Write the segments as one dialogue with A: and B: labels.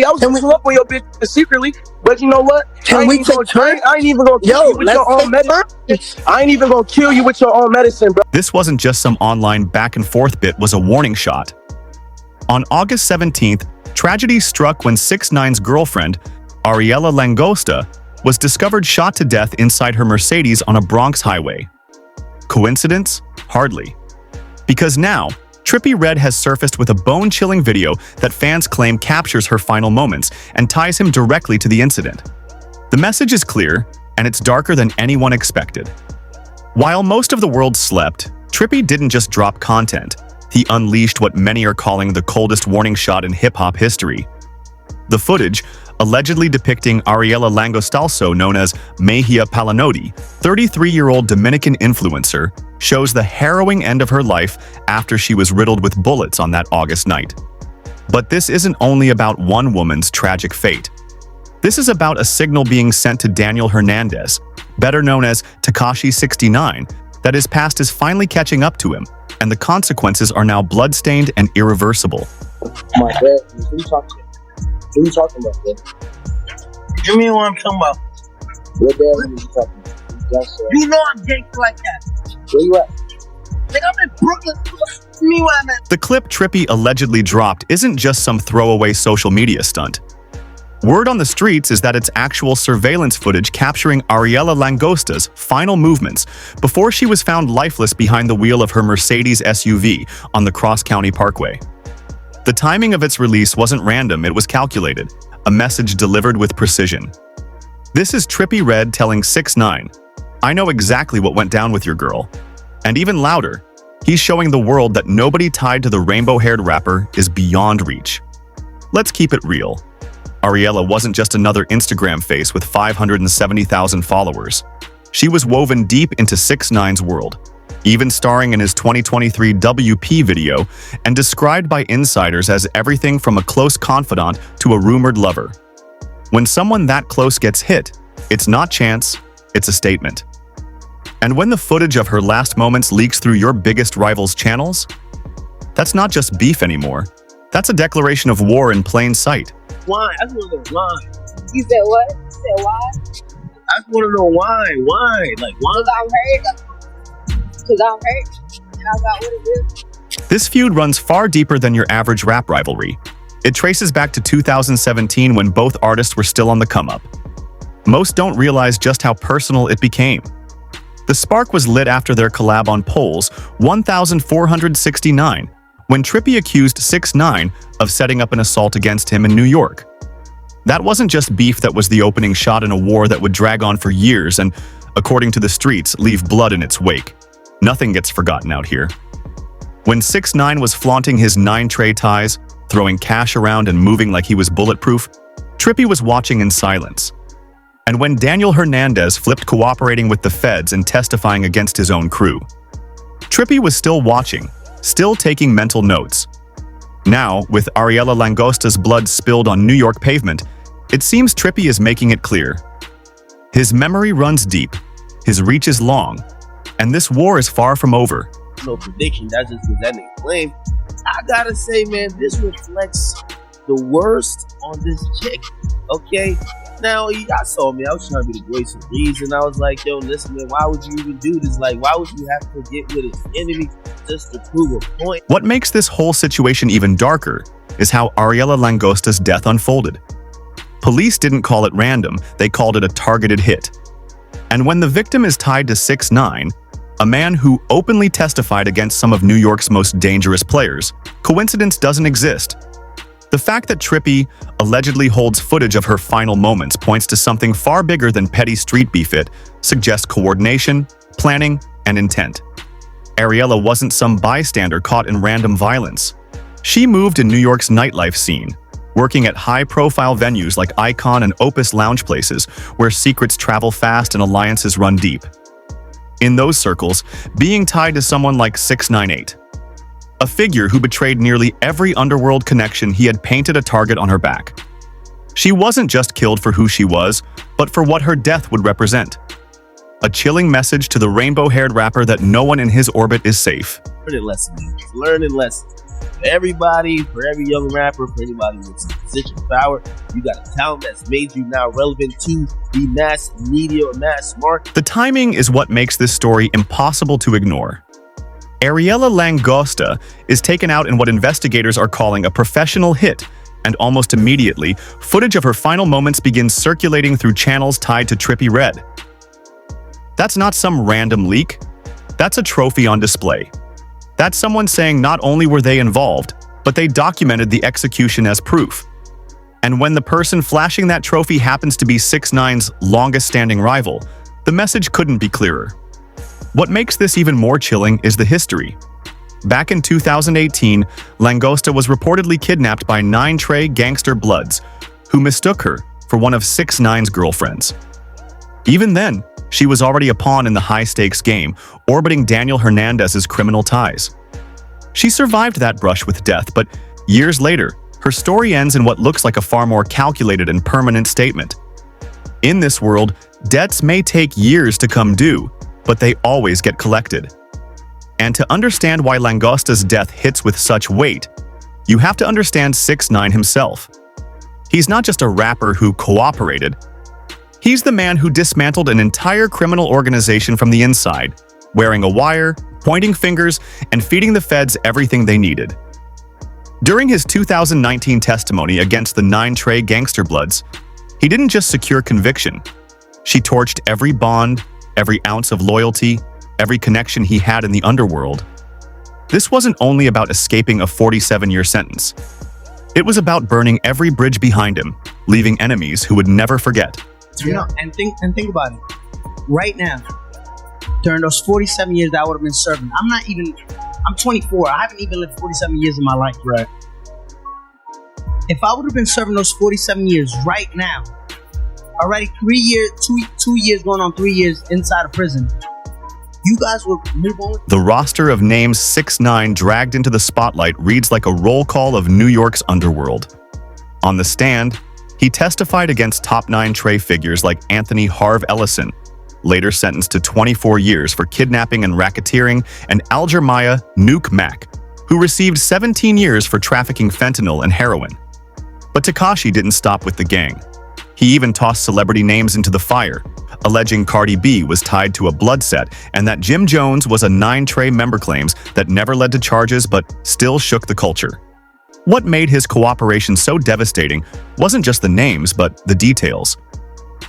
A: I was hooking up with your bitch secretly, but you know what?
B: Can we take turns?
A: I ain't even gonna kill you with your own medicine. I ain't even gonna kill you with your own medicine, bro.
C: This wasn't just some online back and forth bit, was a warning shot. On August 17th, tragedy struck when 6ix9ine's girlfriend, Ariela Langosta, was discovered shot to death inside her Mercedes on a Bronx highway. Coincidence? Hardly. Because now, Trippie Redd has surfaced with a bone-chilling video that fans claim captures her final moments and ties him directly to the incident. The message is clear, and it's darker than anyone expected. While most of the world slept, Trippie didn't just drop content. He unleashed what many are calling the coldest warning shot in hip-hop history. The footage, allegedly depicting Ariela Langosta, also known as Mejia Palinodi, 33-year-old Dominican influencer, shows the harrowing end of her life after she was riddled with bullets on that August night. But this isn't only about one woman's tragic fate. This is about a signal being sent to Daniel Hernandez, better known as Tekashi 69, that his past is finally catching up to him, and the consequences are now bloodstained and irreversible.
A: My dad, who you talking to? Who you talking about, man?
B: You mean what I'm talking about?
A: What dad are you talking about?
B: You know I'm gangster like that.
A: Where you at?
B: Like I'm in Brooklyn. Me where I'm at.
C: The clip Trippie allegedly dropped isn't just some throwaway social media stunt. Word on the streets is that it's actual surveillance footage capturing Ariela Langosta's final movements before she was found lifeless behind the wheel of her Mercedes SUV on the Cross County Parkway. The timing of its release wasn't random, it was calculated, a message delivered with precision. This is Trippie Redd telling 6ix9ine, "I know exactly what went down with your girl." And even louder, he's showing the world that nobody tied to the rainbow-haired rapper is beyond reach. Let's keep it real. Ariela wasn't just another Instagram face with 570,000 followers. She was woven deep into 6ix9ine's world, even starring in his 2023 WP video and described by insiders as everything from a close confidant to a rumored lover. When someone that close gets hit, it's not chance, it's a statement. And when the footage of her last moments leaks through your biggest rival's channels, that's not just beef anymore. That's a declaration of war in plain sight.
B: Why? I just want to know why.
D: You said what? You said why?
B: I just want to know why. Why? Like, why?
D: Because I'm hurt. Because I'm hurt. And I got what it is.
C: This feud runs far deeper than your average rap rivalry. It traces back to 2017 when both artists were still on the come-up. Most don't realize just how personal it became. The spark was lit after their collab on Polls 1469, when Trippie accused 6ix9ine of setting up an assault against him in New York. That wasn't just beef, that was the opening shot in a war that would drag on for years and, according to the streets, leave blood in its wake. Nothing gets forgotten out here. When 6ix9ine was flaunting his 9-tray ties, throwing cash around and moving like he was bulletproof, Trippie was watching in silence. And when Daniel Hernandez flipped cooperating with the feds and testifying against his own crew, Trippie was still watching, still taking mental notes. Now, with Ariela Langosta's blood spilled on New York pavement, it seems Trippie is making it clear. His memory runs deep, his reach is long, and this war is far from over.
B: No prediction, that's just presenting a claim. I gotta say, man, this reflects the worst on this chick, okay? Now, y'all saw me, I was trying to be the voice of reason. I was like, yo, listen, man, why would you even do this? Like, why would you have to get with an enemy just to prove a point?
C: What makes this whole situation even darker is how Ariela Langosta's death unfolded. Police didn't call it random, they called it a targeted hit. And when the victim is tied to 6ix9ine, a man who openly testified against some of New York's most dangerous players, coincidence doesn't exist. The fact that Trippie allegedly holds footage of her final moments points to something far bigger than petty street beef. It suggests coordination, planning, and intent. Ariela wasn't some bystander caught in random violence. She moved in New York's nightlife scene, working at high-profile venues like Icon and Opus lounge places where secrets travel fast and alliances run deep. In those circles, being tied to someone like 6ix9ine, a figure who betrayed nearly every underworld connection, he had painted a target on her back. She wasn't just killed for who she was, but for what her death would represent. A chilling message to the rainbow-haired rapper that no one in his orbit is safe.
B: Learning lesson, man. Learning lesson. everybody, for every young rapper, for anybody with some position of power, you got a talent that's made you now relevant to the mass media or mass market.
C: The timing is what makes this story impossible to ignore. Ariela Langosta is taken out in what investigators are calling a professional hit, and almost immediately, footage of her final moments begins circulating through channels tied to Trippie Redd. That's not some random leak. That's a trophy on display. That's someone saying not only were they involved, but they documented the execution as proof. And when the person flashing that trophy happens to be 6ix9ine's longest-standing rival, the message couldn't be clearer. What makes this even more chilling is the history. Back in 2018, Langosta was reportedly kidnapped by 9 gangster bloods, who mistook her for one of 6ix9ine's girlfriends. Even then, she was already a pawn in the high-stakes game, orbiting Daniel Hernandez's criminal ties. She survived that brush with death, but years later, her story ends in what looks like a far more calculated and permanent statement. In this world, debts may take years to come due, but they always get collected. And to understand why Langosta's death hits with such weight, you have to understand 6ix9ine himself. He's not just a rapper who cooperated. He's the man who dismantled an entire criminal organization from the inside, wearing a wire, pointing fingers, and feeding the feds everything they needed. During his 2019 testimony against the 9 gangster bloods, he didn't just secure conviction. She torched every bond, every ounce of loyalty, every connection he had in the underworld. This wasn't only about escaping a 47-year sentence. It was about burning every bridge behind him, leaving enemies who would never forget.
E: You know, and think about it. Right now, during those 47 years that I would have been serving, I'm 24. I haven't even lived 47 years of my life.
B: Right.
E: If I would have been serving those 47 years right now, already 3 years, 2 years going on 3 years inside of prison, you guys would move on.
C: The roster of names 6ix9ine dragged into the spotlight reads like a roll call of New York's underworld. On the stand, he testified against top 9 figures like Anthony Harv Ellison, later sentenced to 24 years for kidnapping and racketeering, and Algermaya Nuke Mac, who received 17 years for trafficking fentanyl and heroin. But Tekashi didn't stop with the gang. He even tossed celebrity names into the fire, alleging Cardi B was tied to a blood set and that Jim Jones was a 9 member claims that never led to charges but still shook the culture. What made his cooperation so devastating wasn't just the names, but the details.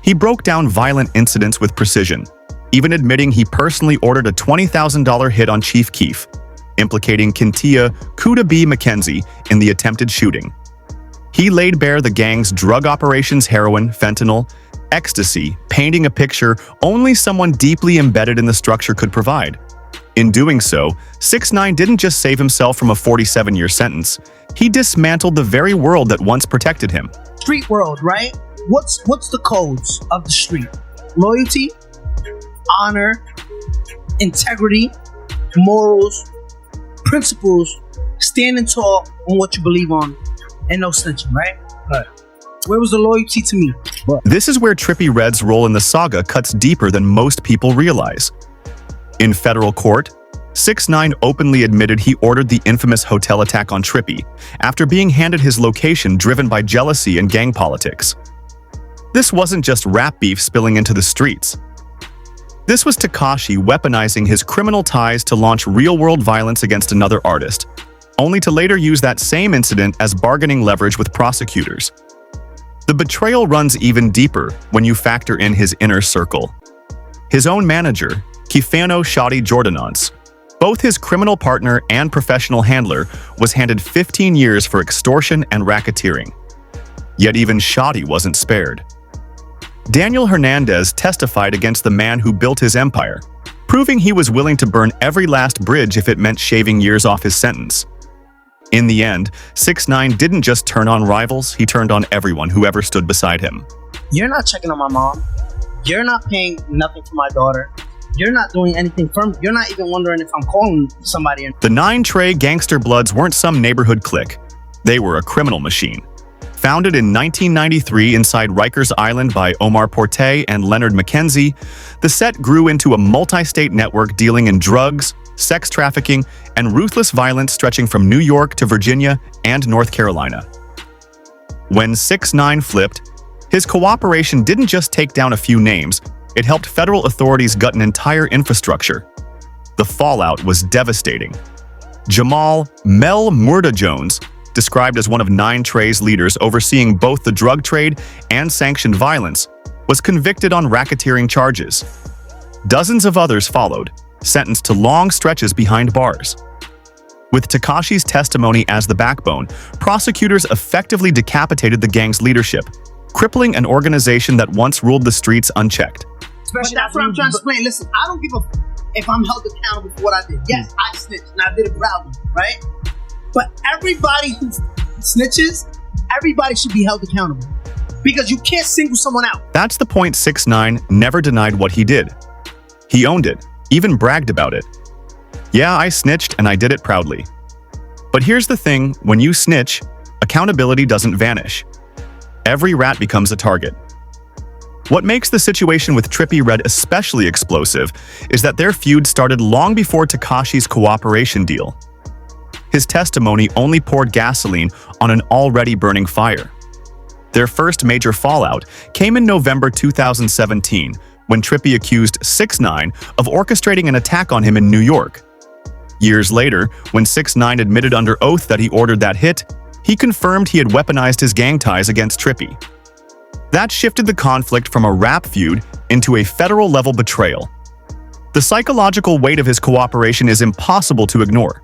C: He broke down violent incidents with precision, even admitting he personally ordered a $20,000 hit on Chief Keef, implicating Kintia Kuda B. McKenzie in the attempted shooting. He laid bare the gang's drug operations, heroin, fentanyl, ecstasy, painting a picture only someone deeply embedded in the structure could provide. In doing so, 6ix9ine didn't just save himself from a 47-year sentence, he dismantled the very world that once protected him.
E: Street world, right? What's the codes of the street? Loyalty, honor, integrity, morals, principles, standing tall on what you believe on, and no snitching, right? Right. Where was the loyalty to me?
C: This is where Trippie Redd's role in the saga cuts deeper than most people realize. In federal court, 6ix9ine openly admitted he ordered the infamous hotel attack on Trippie after being handed his location driven by jealousy and gang politics. This wasn't just rap beef spilling into the streets. This was Tekashi weaponizing his criminal ties to launch real-world violence against another artist, only to later use that same incident as bargaining leverage with prosecutors. The betrayal runs even deeper when you factor in his inner circle. His own manager, Kifano Shadi Jordanance, both his criminal partner and professional handler, was handed 15 years for extortion and racketeering. Yet even Shadi wasn't spared. Daniel Hernandez testified against the man who built his empire, proving he was willing to burn every last bridge if it meant shaving years off his sentence. In the end, 6ix9ine didn't just turn on rivals, he turned on everyone who ever stood beside him.
E: You're not checking on my mom. You're not paying nothing for my daughter. You're not doing anything for me. You're not even wondering if I'm calling somebody.
C: The 9 gangster bloods weren't some neighborhood clique. They were a criminal machine. Founded in 1993 inside Rikers Island by Omar Porte and Leonard McKenzie, the set grew into a multi-state network dealing in drugs, sex trafficking, and ruthless violence stretching from New York to Virginia and North Carolina. When 6ix9ine flipped, his cooperation didn't just take down a few names, it helped federal authorities gut an entire infrastructure. The fallout was devastating. Jamal "Mel Murda" Jones, described as one of 9 Tre's leaders overseeing both the drug trade and sanctioned violence, was convicted on racketeering charges. Dozens of others followed, sentenced to long stretches behind bars. With Tekashi's testimony as the backbone, prosecutors effectively decapitated the gang's leadership, crippling an organization that once ruled the streets unchecked.
E: Especially that's what I'm trying to explain. Listen, I don't give a if I'm held accountable for what I did. Yes, I snitched and I did it proudly, right? But everybody who snitches, everybody should be held accountable because you can't single someone out.
C: That's the point. 6ix9ine never denied what he did. He owned it, even bragged about it. Yeah, I snitched and I did it proudly. But here's the thing, when you snitch, accountability doesn't vanish. Every rat becomes a target. What makes the situation with Trippie Redd especially explosive is that their feud started long before Tekashi's cooperation deal. His testimony only poured gasoline on an already burning fire. Their first major fallout came in November 2017, when Trippie accused 6ix9ine of orchestrating an attack on him in New York. Years later, when 6ix9ine admitted under oath that he ordered that hit, he confirmed he had weaponized his gang ties against Trippie. That shifted the conflict from a rap feud into a federal-level betrayal. The psychological weight of his cooperation is impossible to ignore.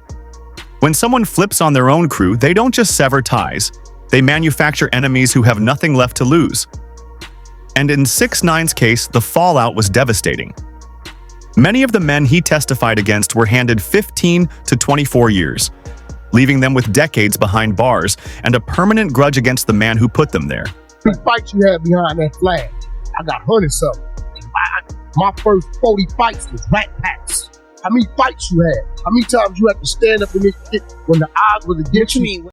C: When someone flips on their own crew, they don't just sever ties, they manufacture enemies who have nothing left to lose. And in 6ix9ine's case, the fallout was devastating. Many of the men he testified against were handed 15 to 24 years, leaving them with decades behind bars and a permanent grudge against the man who put them there.
F: The fights you had behind that flag, I got 100-something. My first 40 fights was Rat Packs. How many fights you had? How many times you had to stand up in this shit when the odds was against you?